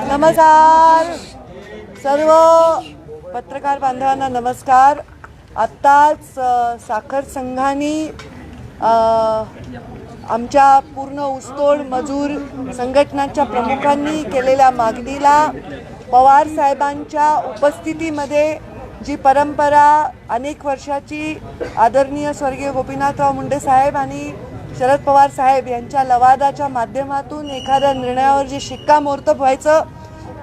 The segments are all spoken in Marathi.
नमस्कार सर्व पत्रकार बांधवांना नमस्कार. आत्ताच साखर संघाने आमच्या पूर्ण ऊसतोड मजूर संघटनांच्या प्रमुखांनी केलेल्या मागणीला पवार साहेबांच्या उपस्थितीमध्ये जी परंपरा अनेक वर्षाची आदरणीय स्वर्गीय गोपीनाथराव मुंडे साहेब आणि शरद पवार साहेब यांच्या लवादाच्या माध्यमातून एखाद्या निर्णयावर जे शिक्कामोर्तब व्हायचं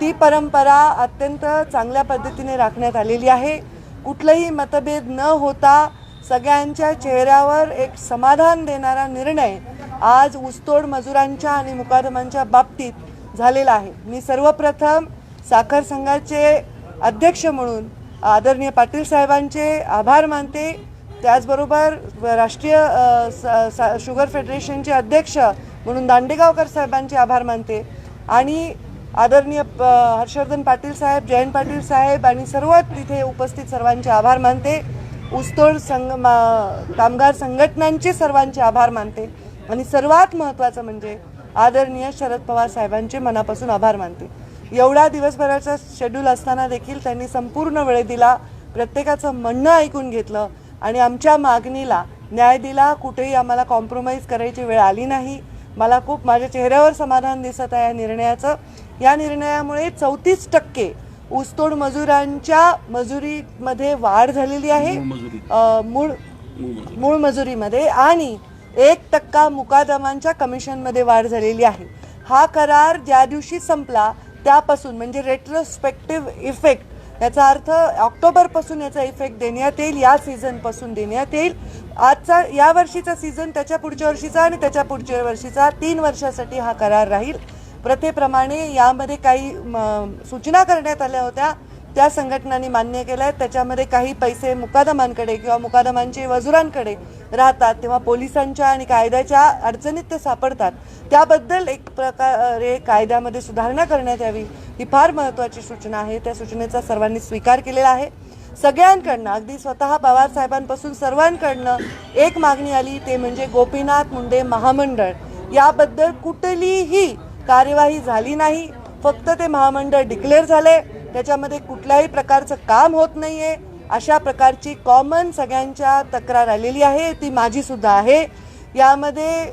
ती परंपरा अत्यंत चांगल्या पद्धतीने राखण्यात आलेली आहे. कुठलंही मतभेद न होता सगळ्यांच्या चेहऱ्यावर एक समाधान देणारा निर्णय आज ऊसतोड मजुरांच्या आणि मुकादमांच्या बाबतीत झालेला आहे. मी सर्वप्रथम साखर संघाचे अध्यक्ष म्हणून आदरणीय पाटील साहेबांचे आभार मानते. त्याचबरोबर राष्ट्रीय शुगर फेडरेशनचे अध्यक्ष म्हणून दांडेगावकर साहेबांचे आभार मानते आणि आदरणीय हर्षवर्धन पाटील साहेब, जयंत पाटील साहेब आणि सर्व तिथे उपस्थित सर्वांचे आभार मानते. ऊसतोड कामगार संघटनांचे सर्वांचे आभार मानते आणि सर्वात महत्त्वाचं म्हणजे आदरणीय शरद पवार साहेबांचे मनापासून आभार मानते. एवढा दिवसभराचा शेड्यूल असताना देखील त्यांनी संपूर्ण वेळ दिला, प्रत्येकाचं म्हणणं ऐकून घेतलं आणि आमच्या मागणीला न्याय दिला. कुठेही आम्हाला कॉम्प्रोमाइज करायची वेळ आली नाही. मला खूप माझ्या चेहऱ्यावर समाधान दिसत आहे या निर्णयाचं. या निर्णयामुळे 34% ऊसतोड मजुरांच्या मजुरीमध्ये वाढ झालेली आहे, मूळ मजुरीमध्ये, आणि 1% मुकादमांच्या कमिशनमध्ये वाढ झालेली आहे. हा करार ज्या दिवशी संपला त्यापासून म्हणजे रेट्रोस्पेक्टिव्ह इफेक्ट, याचा अर्थ ऑक्टोबरपासून याचा इफेक्ट देण्यात येईल, या सीझनपासून देण्यात येईल. आजचा या वर्षीचा सीझन, त्याच्या पुढच्या वर्षीचा आणि त्याच्या पुढच्या वर्षीचा 3 वर्षासाठी हा करार राहील. प्रथेप्रमाणे यामध्ये काही सूचना करण्यात आल्या होत्या, त्या संघटनांनी मान्य केल्या आहेत. त्याच्यामध्ये काही पैसे मुकादमांकडे किंवा मुकादमांचे मजुरांकडे राहतात तेव्हा पोलिसांच्या आणि कायद्याच्या अडचणीत ते सापडतात. त्याबद्दल एक प्रकारे कायद्यामध्ये सुधारणा करण्यात यावी ही फार महत्त्वाची सूचना आहे. त्या सूचनेचा सर्वांनी स्वीकार केलेला आहे. सगळ्यांकडनं, अगदी स्वतः पवार साहेबांपासून सर्वांकडनं एक मागणी आली, ते म्हणजे गोपीनाथ मुंडे महामंडळ याबद्दल कुठलीही कार्यवाही झाली नाही. फक्त ते महामंडळ डिक्लेअर झाले, त्याच्यामध्ये कुठल्याही प्रकारचं काम होत नाहीये, अशा प्रकारची कॉमन सगळ्यांच्या तक्रार आलेली आहे. ती माझी सुद्धा आहे. यामध्ये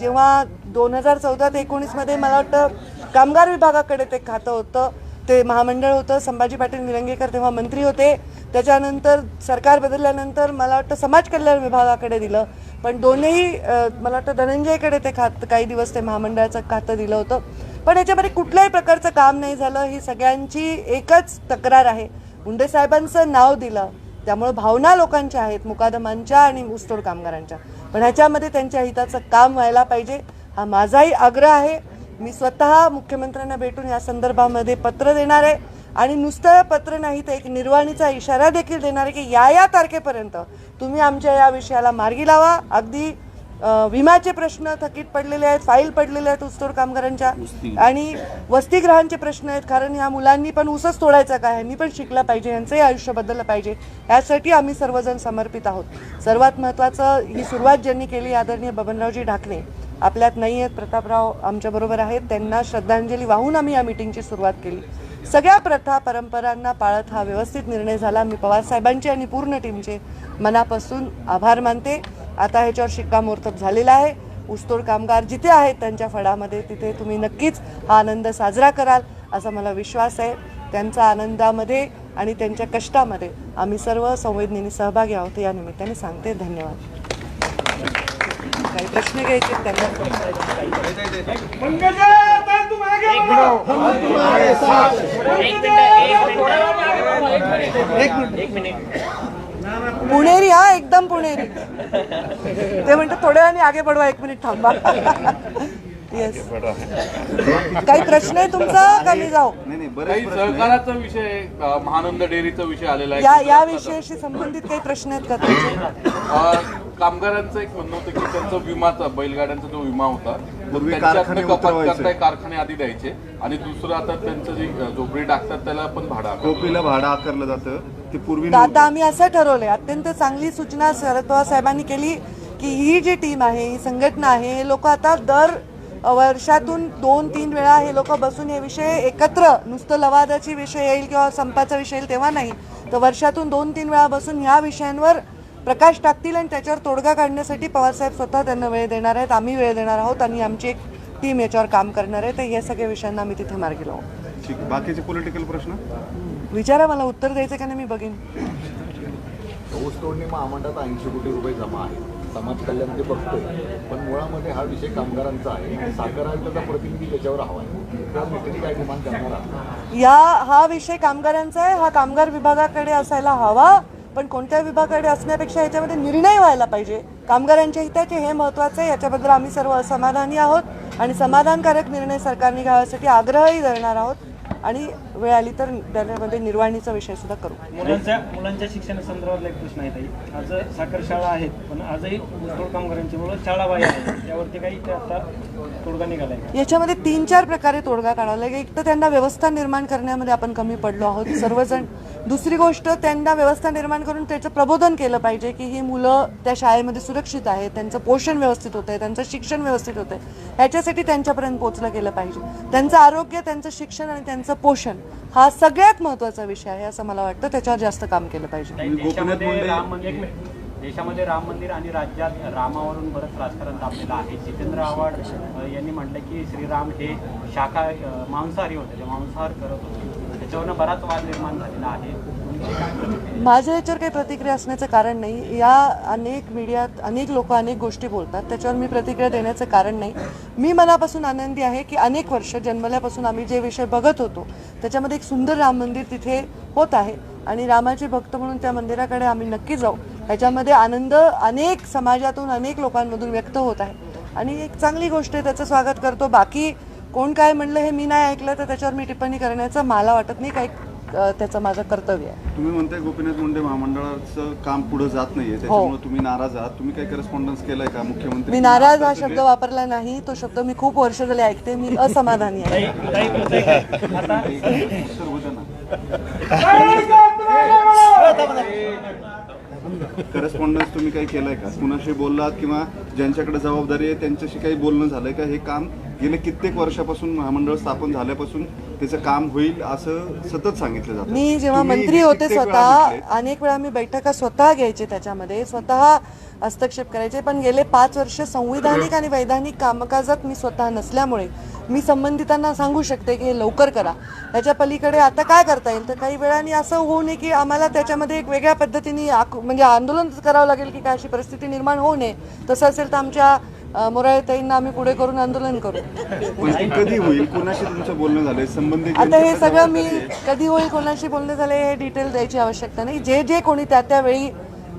जेव्हा 2014 ते 19मध्ये मला वाटतं कामगार विभागाकडे ते खातं होतं, ते महामंडळ होतं. संभाजी पाटील निलंगेकर तेव्हा मंत्री होते. त्याच्यानंतर सरकार बदलल्यानंतर मला वाटतं समाज कल्याण विभागाकडे दिलं, पण दोन्ही मला वाटतं धनंजयकडे ते खातं काही दिवस ते महामंडळाचं खातं दिलं होतं. पण याच्यामध्ये कुठल्याही प्रकारचं काम नाही झालं. ही सगळ्यांची एकच तक्रार आहे. मुंडे साहेबांचं नाव दिलं त्यामुळे भावना लोकांच्या आहेत, मुकादमांच्या आणि ऊसतोड कामगारांच्या, पण ह्याच्यामध्ये त्यांच्या हिताचं काम व्हायला पाहिजे हा माझाही आग्रह आहे. मी स्वतः मुख्यमंत्र्यांना भेटून या संदर्भामध्ये पत्र देणार आहे आणि नुसतं पत्र नाही तर एक निर्वाणीचा इशारा देखील देणार आहे की या तारखेपर्यंत तुम्ही आमच्या या विषयाला मार्गी लावा. अगदी विम्याचे प्रश्न थकीत पडलेले आहेत, फाईल पडलेले आहेत ऊसतोड कामगारांच्या, आणि वसतिगृहांचे प्रश्न आहेत. कारण ह्या मुलांनी पण ऊसच तोडायचा का, ह्यांनी पण शिकलं पाहिजे, यांचंही आयुष्य बदललं पाहिजे, यासाठी आम्ही सर्वजण समर्पित आहोत. सर्वात महत्त्वाचं, ही सुरुवात ज्यांनी केली आदरणीय बबनरावजी ढाकणे आपल्यात नाही आहेत, प्रतापराव आमच्याबरोबर आहेत, त्यांना श्रद्धांजली वाहून आम्ही या मीटिंगची सुरुवात केली. सगळ्या प्रथा परंपरांना पाळत हा व्यवस्थित निर्णय झाला. मी पवार साहेबांचे आणि पूर्ण टीमचे मनापासून आभार मानते. आता ह्याच्यावर शिक्कामोर्तब झालेला आहे. ऊसतोड कामगार जिथे आहेत त्यांच्या फडामध्ये तिथे तुम्ही नक्कीच हा आनंद साजरा कराल असा मला विश्वास आहे. त्यांच्या आनंदामध्ये आणि त्यांच्या कष्टामध्ये आम्ही सर्व संवेदनेने सहभागी आहोत या निमित्ताने सांगते. धन्यवाद. काही प्रश्न घ्यायचे त्यांना. पुणेरी, हा एकदम पुणेरी. ते म्हणतात थोड्या वेळाने आगे बढवा, 1 मिनिट थांबा. येस, काही प्रश्न आहे तुमचा का मी जाऊ? काही सहकाराचा विषय, महानंद डेअरीचा विषय आलेला आहे. या विषयाशी संबंधित काही प्रश्न आहेत का तुमचे? कामगारांचं एक म्हणणं होतं की त्यांचा विमाचा, बैलगाड्यांचा जो विमा होता त्यांच्याकडे कपात करताय, कारखाने आधी द्यायचे, आणि दुसरं आता त्यांचं जे झोपडी टाकतात त्याला पण झोपडीला भाडं आकारलं जातं ते पूर्वी. आता आम्ही असं ठरवलंय, अत्यंत चांगली सूचना शरद पवार साहेबांनी केली की ही जी टीम आहे, ही संघटना आहे, हे लोक आता दर वर्षातून 2-3 वेळा हे लोक बसून हे विषय एकत्र, नुसतं लवादाची विषय येईल किंवा संपाचा विषय येईल तेव्हा नाही, तर वर्षातून 2-3 वेळा बसून ह्या विषयांवर प्रकाश टाकतील आणि त्याच्यावर तोडगा काढण्यासाठी पवारसाहेब स्वतः त्यांना वेळ देणार आहेत, आम्ही वेळ देणार आहोत आणि आमची एक टीम याच्यावर काम करणार आहे. तर हे सगळे विषयांना आम्ही तिथे मार्गी लावू. ठीक. बाकीचे पॉलिटिकल प्रश्न विचारा, मला उत्तर द्यायचं का नाही मी बघेन. ऊस तोडणी महामंडळात 80 कोटी रुपये जमा आहे. समाज कल्याण ते बघतोय, पण मुळामध्ये हा विषय कामगारांचा आहे. साखर आयुक्ताचा प्रतिनिधी त्याच्यावर हवा आहे. त्या मीटिंग काय डिमांड करणार आहात? हा विषय कामगारांचा आहे, हा कामगार विभागाकडे असायला हवा, पण कोणत्या विभागाकडे असण्यापेक्षा याच्यामध्ये निर्णय व्हायला पाहिजे. कामगारांच्या हिताचे हे महत्त्वाचं आहे. याच्याबद्दल आम्ही सर्व असमाधानी आहोत आणि समाधानकारक निर्णय सरकारने घ्यावासाठी आग्रहही धरणार आहोत आणि वेळ आली तर त्यामध्ये निर्वाणीचा विषय सुद्धा करू. मुलांच्या शिक्षणासंदर्भातला एक प्रश्न आहे ताई. आज साखर शाळा आहेत, पण आजही ऊसतोड कामगारांची मुलं शाळा बाहेर आहेत, त्यावरती काही आता तोडगा निघाला आहे? याच्यामध्ये 3-4 प्रकारे तोडगा काढावा लागेल. एक तर त्यांना व्यवस्था निर्माण करण्यामध्ये आपण कमी पडलो आहोत सर्वजण. दुसरी गोष्ट, त्यांना व्यवस्था निर्माण करून त्याचं प्रबोधन केलं पाहिजे की ही मुलं त्या शाळेमध्ये सुरक्षित आहेत, त्यांचं पोषण व्यवस्थित होतं आहे, त्यांचं शिक्षण व्यवस्थित होतं आहे, ह्याच्यासाठी त्यांच्यापर्यंत पोहोचलं गेलं पाहिजे. त्यांचं आरोग्य, त्यांचं शिक्षण आणि त्यांचं पोषण हा सगळ्यात महत्त्वाचा विषय आहे असं मला वाटतं. त्याच्यावर जास्त काम केलं पाहिजे. देशामध्ये राम मंदिर आणि राज्यात रामावरून बरंच राजकारण तापलेलं आहे. जितेंद्र आव्हाड यांनी म्हटलं की श्रीराम हे मांसाहारी होते, ते मांसाहार करत होते. त्याच्यावरनं बराच वाद निर्माण झालेला आहे. माझ्या याच्यावर काही प्रतिक्रिया असण्याचं कारण नाही. या अनेक मीडियात अनेक लोक अनेक गोष्टी बोलतात, त्याच्यावर मी प्रतिक्रिया देण्याचं कारण नाही. मी मनापासून आनंदी आहे की अनेक वर्ष जन्मल्यापासून आम्ही जे विषय बघत होतो त्याच्यामध्ये एक सुंदर राम मंदिर तिथे होत आहे आणि रामाचे भक्त म्हणून त्या मंदिराकडे आम्ही नक्की जाऊ. ह्याच्यामध्ये आनंद अनेक समाजातून अनेक लोकांमधून व्यक्त होत आहे आणि एक चांगली गोष्ट आहे, त्याचं स्वागत करतो. बाकी कोण काय म्हणलं हे मी नाही ऐकलं तर त्याच्यावर मी टिप्पणी करण्याचं मला वाटत नाही काही त्याचं माझं कर्तव्य आहे. तुम्ही म्हणताय गोपीनाथ मुंडे महामंडळाचं काम पुढे जात नाहीये, त्याच्यामुळे तुम्ही नाराज आहात. तुम्ही काही करस्पॉन्डन्स केलाय का मुख्यमंत्री? मी नाराज हा शब्द वापरला नाही. तो शब्द मी खूप वर्ष झाले ऐकते. मी असमाधानी आहे. करस्पॉन्डन्स तुम्ही काही केलंय का? कुणाशी बोललात किंवा ज्यांच्याकडे जबाबदारी आहे त्यांच्याशी काही बोलणं झालंय का? हे काम गेले कित्येक वर्षापासून महामंडळ स्थापन झाल्यापासून त्याचं काम होईल असं सतत सांगितलं जातं. मी जेव्हा मंत्री होते स्वतः अनेक वेळा मी बैठका स्वतः घ्यायचे, त्याच्यामध्ये स्वतः हस्तक्षेप करायचे, पण गेले 5 वर्ष संविधानिक आणि वैधानिक कामकाजात मी स्वतः नसल्यामुळे मी संबंधितांना सांगू शकते की हे लवकर करा. त्याच्या पलीकडे आता काय करता येईल तर काही वेळाने असं होऊ नये की आम्हाला त्याच्यामध्ये एक वेगळ्या पद्धतीने म्हणजे आंदोलन करावं लागेल की काय अशी परिस्थिती निर्माण होऊ नये. तसं असेल तर आमच्या मोराळेताईंना आम्ही पुढे करून आंदोलन करू. पण कधी होईल? कोणाशी तुमचं बोलणं झालंय? संबंधित आता हे सगळं मी कधी होईल, कोणाशी बोलणे झाले हे डिटेल द्यायची आवश्यकता नाही. जे कोणी त्यावेळी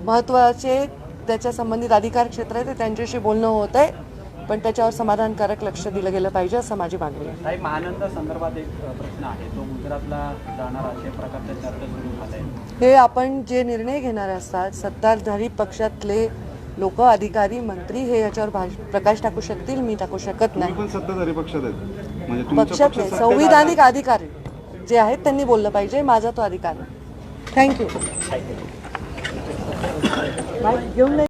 महत्त्वाचे त्याच्या संबंधित अधिकार क्षेत्र आहे ते त्यांच्याशी बोलणं होत आहे, पण त्याच्यावर समाधानकारक लक्ष दिलं गेलं पाहिजे असं माझी मागणी आहे. महानंदा संदर्भात एक प्रश्न आहे, तो गुजरातला जाणार अशा प्रकारच्या चर्चा सुरू झाल्या आहेत. हे आपण जे निर्णय घेणारे असतात सत्ताधारी पक्षातले लोक, अधिकारी, मंत्री हे याच्यावर प्रकाश टाकू शकतील, मी टाकू शकत नाही. पण सत्ताधारी पक्षात आहेत म्हणजे तुमच्या पक्षातले संविधानिक अधिकारी जे आहेत त्यांनी बोललं पाहिजे, माझा तो अधिकार आहे. थँक्यू. घेऊन